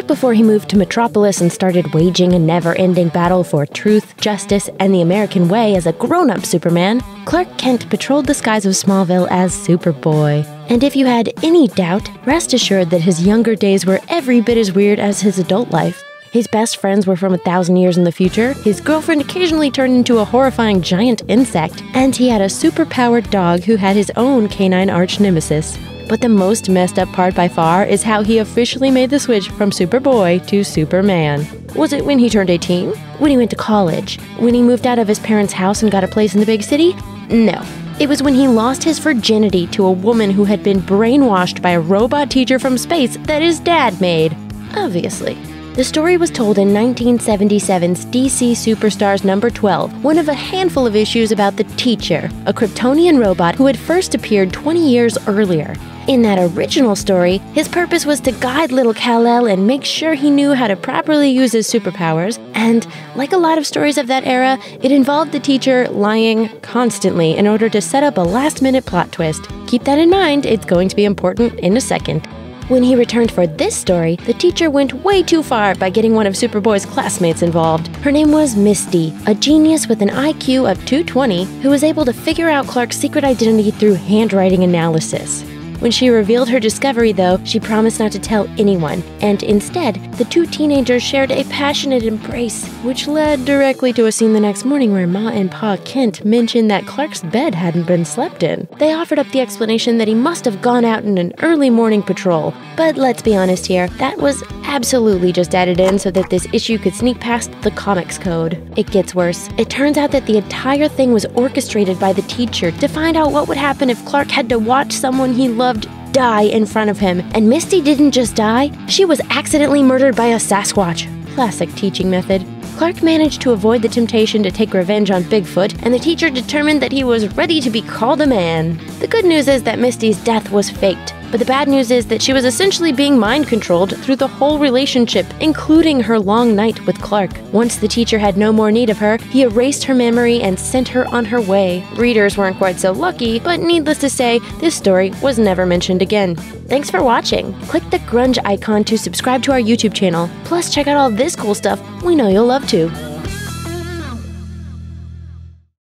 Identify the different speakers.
Speaker 1: before he moved to Metropolis and started waging a never-ending battle for truth, justice, and the American way as a grown-up Superman, Clark Kent patrolled the skies of Smallville as Superboy. And if you had any doubt, rest assured that his younger days were every bit as weird as his adult life. His best friends were from 1,000 years in the future, his girlfriend occasionally turned into a horrifying giant insect, and he had a super-powered dog who had his own canine arch-nemesis. But the most messed up part by far is how he officially made the switch from Superboy to Superman. Was it when he turned 18? When he went to college? When he moved out of his parents' house and got a place in the big city? No. It was when he lost his virginity to a woman who had been brainwashed by a robot teacher from space that his dad made. Obviously. The story was told in 1977's DC Superstars number 12, one of a handful of issues about the Teacher, a Kryptonian robot who had first appeared 20 years earlier. In that original story, his purpose was to guide little Kal-El and make sure he knew how to properly use his superpowers, and like a lot of stories of that era, it involved the Teacher lying constantly in order to set up a last-minute plot twist. Keep that in mind, it's going to be important in a second. When he returned for this story, the Teacher went way too far by getting one of Superboy's classmates involved. Her name was Misty, a genius with an IQ of 220 who was able to figure out Clark's secret identity through handwriting analysis. When she revealed her discovery, though, she promised not to tell anyone, and instead, the two teenagers shared a passionate embrace, which led directly to a scene the next morning where Ma and Pa Kent mentioned that Clark's bed hadn't been slept in. They offered up the explanation that he must have gone out in an early morning patrol, but let's be honest here, that was absolutely just added in so that this issue could sneak past the comics code. It gets worse. It turns out that the entire thing was orchestrated by the Teacher to find out what would happen if Clark had to watch someone he loved die in front of him. And Misty didn't just die, she was accidentally murdered by a Sasquatch. Classic teaching method. Clark managed to avoid the temptation to take revenge on Bigfoot, and the Teacher determined that he was ready to be called a man. The good news is that Misty's death was faked, but the bad news is that she was essentially being mind-controlled through the whole relationship, including her long night with Clark. Once the Teacher had no more need of her, he erased her memory and sent her on her way. Readers weren't quite so lucky, but needless to say, this story was never mentioned again. Thanks for watching. Click the grunge icon to subscribe to our YouTube channel. Plus, check out all this cool stuff we know you'll love too.